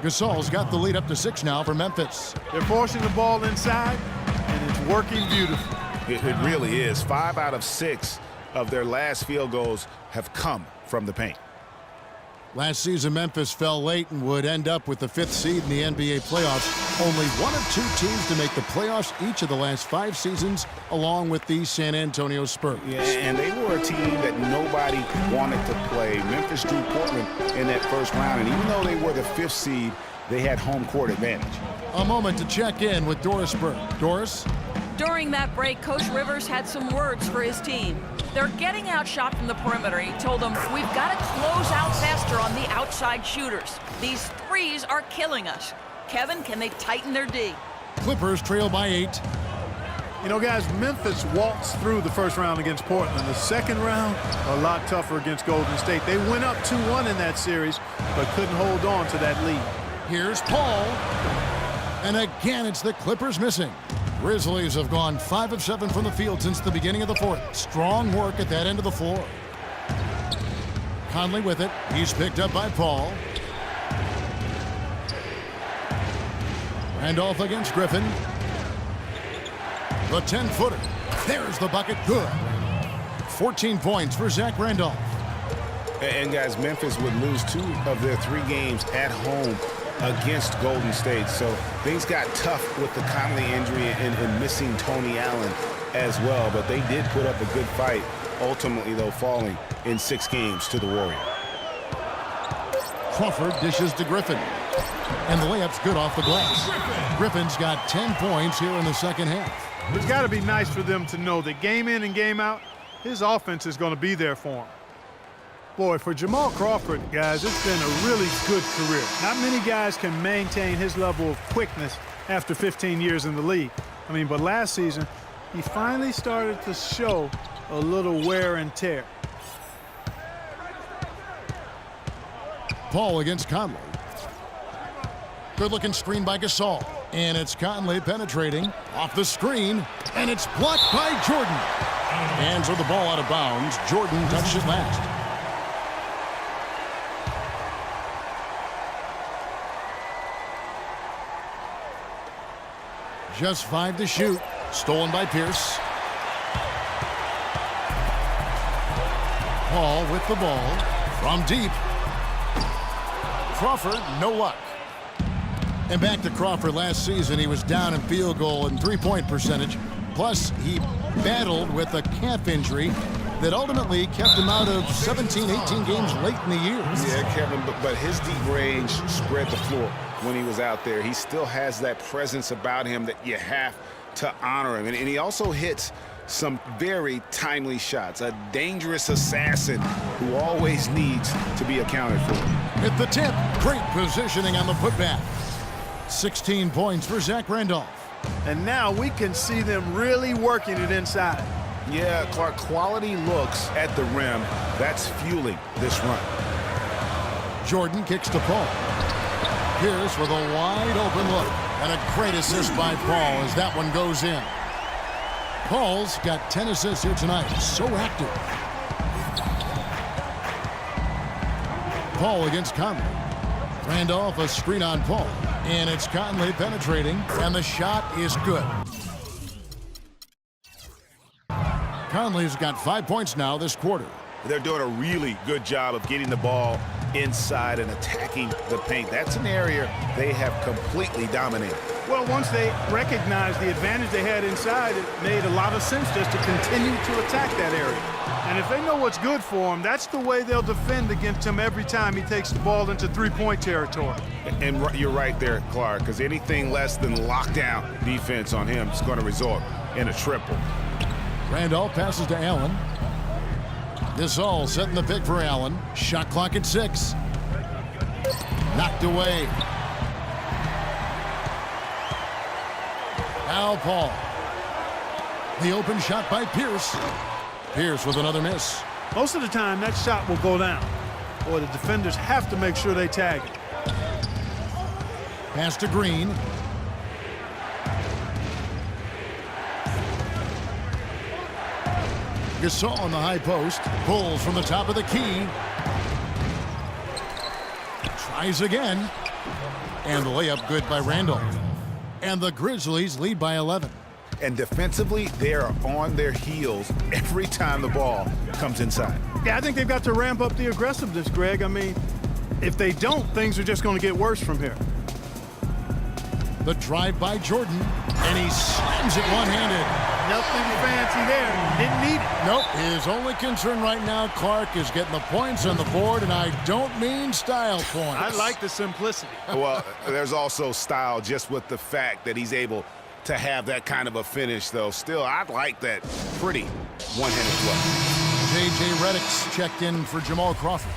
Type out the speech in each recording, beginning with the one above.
Gasol's got the lead up to 6 now for Memphis. They're forcing the ball inside, and it's working beautifully. It really is. 5 out of 6 of their last field goals have come from the paint. Last season, Memphis fell late and would end up with the 5th seed in the NBA playoffs. Only one of 2 teams to make the playoffs each of the last 5 seasons, along with the San Antonio Spurs. Yeah, and they were a team that nobody wanted to play. Memphis drew Portland in that first round, and even though they were the 5th seed, they had home court advantage. A moment to check in with Doris Burke. Doris? During that break, Coach Rivers had some words for his team. They're getting outshot from the perimeter. He told them, we've got to close out faster on the outside shooters. These threes are killing us. Kevin, can they tighten their D? Clippers trail by 8. You know, guys, Memphis walks through the first round against Portland. The second round, a lot tougher against Golden State. They went up 2-1 in that series, but couldn't hold on to that lead. Here's Paul. And again, it's the Clippers missing. Grizzlies have gone 5 of 7 from the field since the beginning of the 4th. Strong work at that end of the floor. Conley with it. He's picked up by Paul. Randolph against Griffin. The 10-footer. There's the bucket. Good. 14 points for Zach Randolph. And guys, Memphis would lose 2 of their 3 games at home against Golden State. So things got tough with the Conley injury and missing Tony Allen as well. But they did put up a good fight, ultimately, though, falling in 6 games to the Warriors. Crawford dishes to Griffin. And the layup's good off the glass. Griffin's got 10 points here in the second half. It's got to be nice for them to know that game in and game out, his offense is going to be there for him. Boy, for Jamal Crawford, guys, it's been a really good career. Not many guys can maintain his level of quickness after 15 years in the league. I mean, but last season, he finally started to show a little wear and tear. Paul against Conley. Good-looking screen by Gasol. And it's Conley penetrating off the screen. And it's blocked by Jordan. Hands of the ball out of bounds. Jordan touched it last. Just 5 to shoot. Stolen by Pierce. Paul with the ball from deep. Crawford, no luck. And back to Crawford last season, he was down in field goal and 3-point percentage. Plus, he battled with a calf injury that ultimately kept him out of 17, 18 games late in the year. Yeah, Kevin, but his deep range spread the floor when he was out there. He still has that presence about him that you have to honor him. And he also hits some very timely shots. A dangerous assassin who always needs to be accounted for. At the tip, great positioning on the putback. 16 points for Zach Randolph. And now we can see them really working it inside. Yeah, Clark, quality looks at the rim. That's fueling this run. Jordan kicks to Paul. Pierce with a wide open look. And a great assist by Paul as that one goes in. Paul's got 10 assists here tonight. So active. Paul against Conley. Randolph a screen on Paul. And it's Conley penetrating. And the shot is good. Conley's got 5 points now this quarter. They're doing a really good job of getting the ball inside and attacking the paint. That's an area they have completely dominated. Well, once they recognized the advantage they had inside, it made a lot of sense just to continue to attack that area. And if they know what's good for them, that's the way they'll defend against him every time he takes the ball into 3-point territory. And you're right there, Clark, because anything less than lockdown defense on him is going to result in a triple. Randolph passes to Allen. Gasol setting the pick for Allen. Shot clock at 6. Knocked away. Now Paul. The open shot by Pierce. Pierce with another miss. Most of the time, that shot will go down. Boy, the defenders have to make sure they tag it. Pass to Green. Gasol on the high post. Pulls from the top of the key. Tries again. And the layup good by Randolph. And the Grizzlies lead by 11. And defensively, they are on their heels every time the ball comes inside. Yeah, I think they've got to ramp up the aggressiveness, Greg. I mean, if they don't, things are just going to get worse from here. The drive by Jordan, and he slams it one-handed. Nothing fancy there. Didn't need it. Nope. His only concern right now, Clark, is getting the points on the board, and I don't mean style points. I like the simplicity. Well, there's also style just with the fact that he's able to have that kind of a finish, though. Still, I like that pretty one-handed play. J.J. Redick's checked in for Jamal Crawford.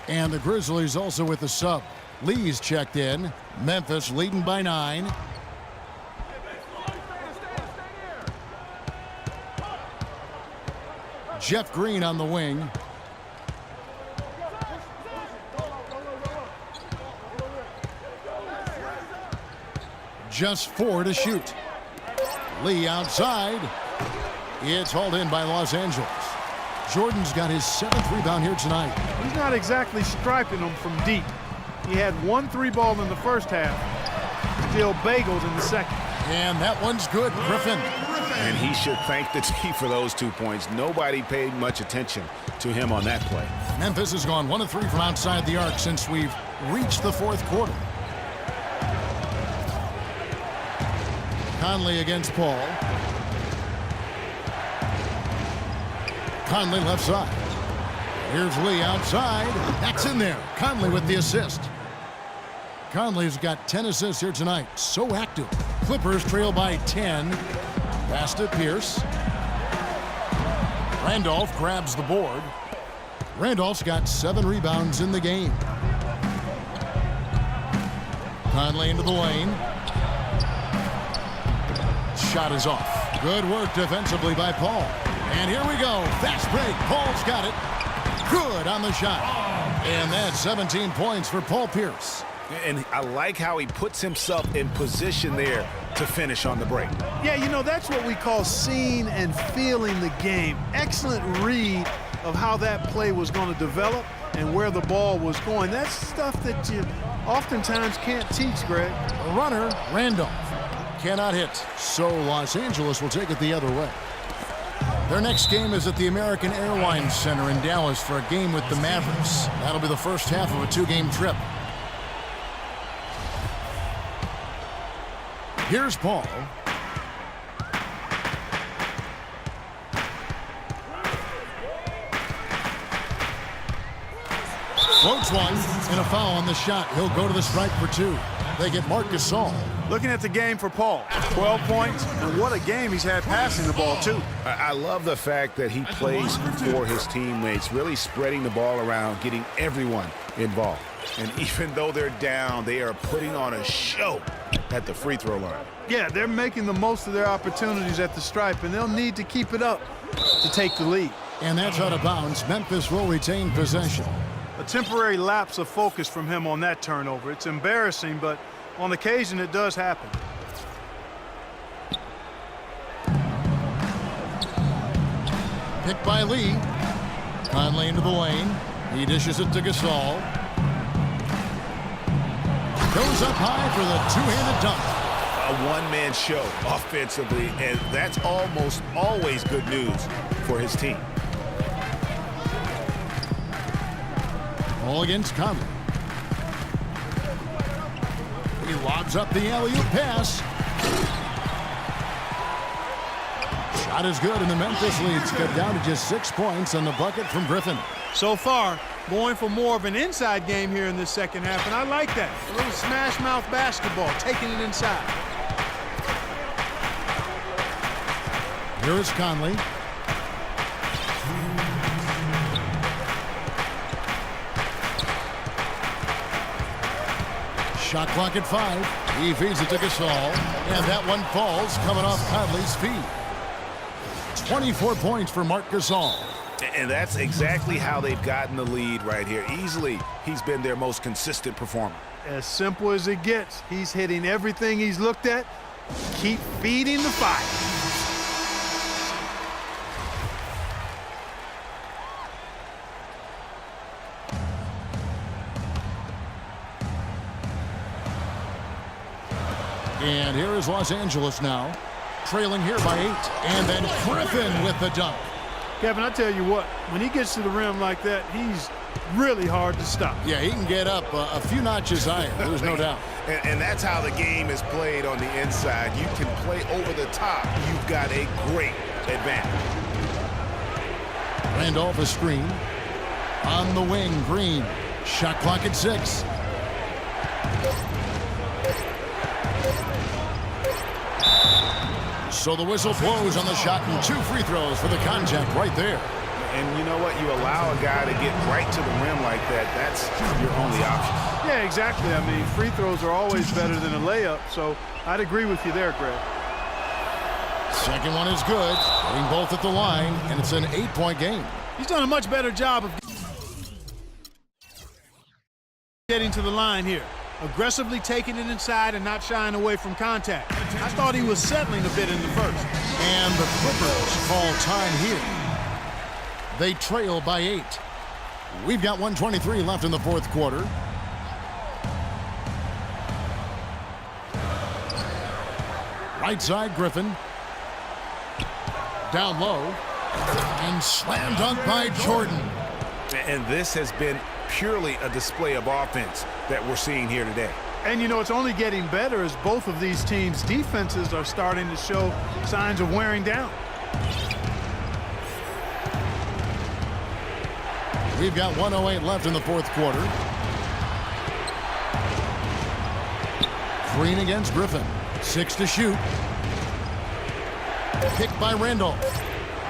And the Grizzlies also with the sub. Lee's checked in. Memphis leading by 9. Jeff Green on the wing. Just 4 to shoot. Lee outside. It's hauled in by Los Angeles. Jordan's got his 7th rebound here tonight. He's not exactly striping them from deep. He had 1 3-ball in the first half. Still bagels in the second. And that one's good, Griffin. And he should thank the team for those 2 points. Nobody paid much attention to him on that play. Memphis has gone 1 of 3 from outside the arc since we've reached the 4th quarter. Conley against Paul. Conley left side. Here's Lee outside. That's in there. Conley with the assist. Conley's got 10 assists here tonight. So active. Clippers trail by 10. Pass to Pierce. Randolph grabs the board. Randolph's got 7 rebounds in the game. Conley into the lane. Shot is off. Good work defensively by Paul. And here we go. Fast break. Paul's got it. Good on the shot. And that's 17 points for Paul Pierce. And I like how he puts himself in position there to finish on the break. Yeah, you know, that's what we call seeing and feeling the game. Excellent read of how that play was going to develop and where the ball was going. That's stuff that you oftentimes can't teach, Greg. The runner, Randolph, cannot hit. So Los Angeles will take it the other way. Their next game is at the American Airlines Center in Dallas for a game with the Mavericks. That'll be the first half of a 2-game trip. Here's Paul. Floats one, and a foul on the shot. He'll go to the stripe for 2. They get Marc Gasol. Looking at the game for Paul, 12 points, and what a game he's had passing the ball, too. I love the fact that he plays for his teammates, really spreading the ball around, getting everyone involved. And even though they're down, they are putting on a show at the free throw line. Yeah, they're making the most of their opportunities at the stripe, and they'll need to keep it up to take the lead. And that's out of bounds. Memphis will retain possession. A temporary lapse of focus from him on that turnover. It's embarrassing, but on occasion it does happen. Picked by Lee. Conley into the lane. He dishes it to Gasol. Goes up high for the 2-handed dunk. A one-man show offensively, and that's almost always good news for his team. All against Conley. He lobs up the alley-oop pass. Shot is good, and the Memphis leads cut down to just 6 points on the bucket from Griffin. So far, going for more of an inside game here in this second half, and I like that. A little smash-mouth basketball, taking it inside. Here is Conley. Shot clock at 5. He feeds it to Gasol. And that one falls, coming off Conley's feet. 24 points for Marc Gasol. And that's exactly how they've gotten the lead right here. Easily, he's been their most consistent performer. As simple as it gets. He's hitting everything he's looked at. Keep feeding the fire. And here is Los Angeles now, trailing here by 8. And then Griffin with the dunk. Kevin, I tell you what, when he gets to the rim like that, he's really hard to stop. Yeah, he can get up a few notches higher, there's no doubt. And that's how the game is played on the inside. You can play over the top. You've got a great advantage. Randolph a screen. On the wing, Green. Shot clock at 6. So the whistle blows on the shot and 2 free throws for the contact right there. And you know what? You allow a guy to get right to the rim like that. That's your only option. Yeah, exactly. I mean, free throws are always better than a layup, so I'd agree with you there, Greg. Second one is good. Getting both at the line, and it's an 8-point game. He's done a much better job of getting to the line here. Aggressively taking it inside and not shying away from contact. I thought he was settling a bit in the first. And the Clippers call time here. They trail by 8. We've got 1:23 left in the fourth quarter. Right side, Griffin. Down low. And slam dunk by Jordan. And this has been purely a display of offense that we're seeing here today. And, you know, it's only getting better as both of these teams' defenses are starting to show signs of wearing down. We've got 1:08 left in the fourth quarter. Green against Griffin. 6 to shoot. Pick by Randolph.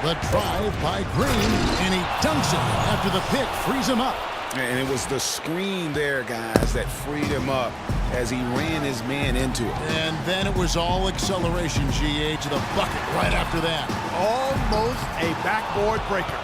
The drive by Green, and he dunks it after the pick frees him up. And it was the screen there, guys, that freed him up as he ran his man into it. And then it was all acceleration, GA, to the bucket right after that. Almost a backboard breaker.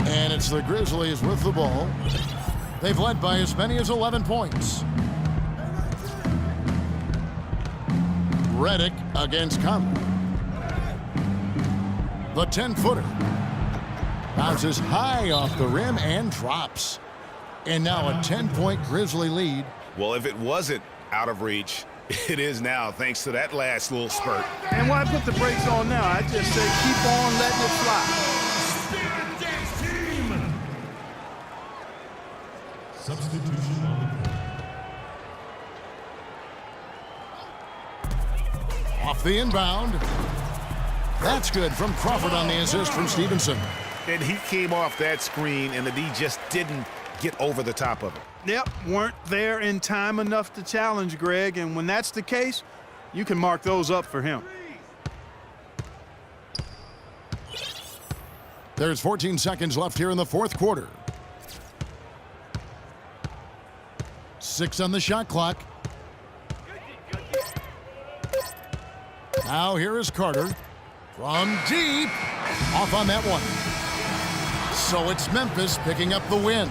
And it's the Grizzlies with the ball. They've led by as many as 11 points. Redick against Conley. The 10-footer. Bounces high off the rim and drops. And now a 10-point Grizzly lead. Well, if it wasn't out of reach, it is now, thanks to that last little spurt. And why put the brakes on now? I just say keep on letting it fly. Substitution on the Off the inbound. That's good from Crawford on the assist from Stevenson. And he came off that screen, and the D just didn't get over the top of it. Yep, weren't there in time enough to challenge Greg, and when that's the case, you can mark those up for him. There's 14 seconds left here in the fourth quarter. 6 on the shot clock. Now here is Carter. From deep. Off on that one. So it's Memphis picking up the win.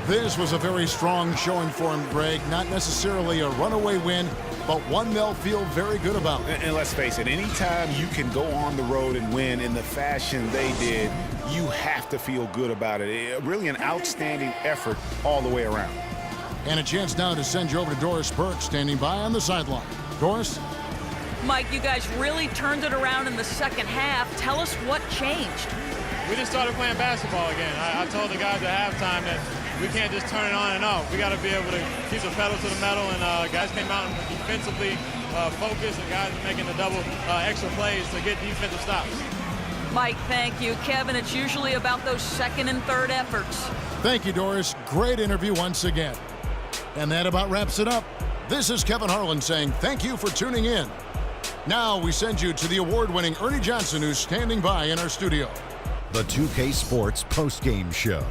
This was a very strong showing for him, Greg. Not necessarily a runaway win, but one they'll feel very good about. And let's face it, anytime you can go on the road and win in the fashion they did, you have to feel good about it. Really an outstanding effort all the way around. And a chance now to send you over to Doris Burke, standing by on the sideline. Doris? Mike, you guys really turned it around in the second half. Tell us what changed. We just started playing basketball again. I told the guys at halftime that we can't just turn it on and off. We got to be able to keep the pedal to the metal, and guys came out and defensively focused, and guys making the double extra plays to get defensive stops. Mike, thank you. Kevin, it's usually about those second and third efforts. Thank you, Doris. Great interview once again. And that about wraps it up. This is Kevin Harlan saying thank you for tuning in. Now we send you to the award-winning Ernie Johnson, who's standing by in our studio. The 2K Sports postgame show.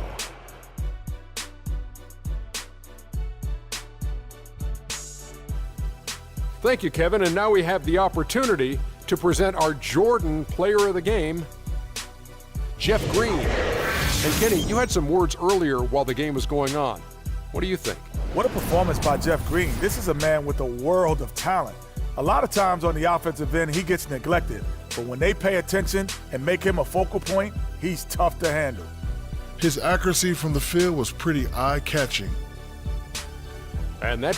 Thank you, Kevin. And now we have the opportunity to present our Jordan Player of the Game, Jeff Green. And Kenny, you had some words earlier while the game was going on. What do you think? What a performance by Jeff Green. This is a man with a world of talent. A lot of times on the offensive end, he gets neglected. But when they pay attention and make him a focal point, he's tough to handle. His accuracy from the field was pretty eye-catching. And that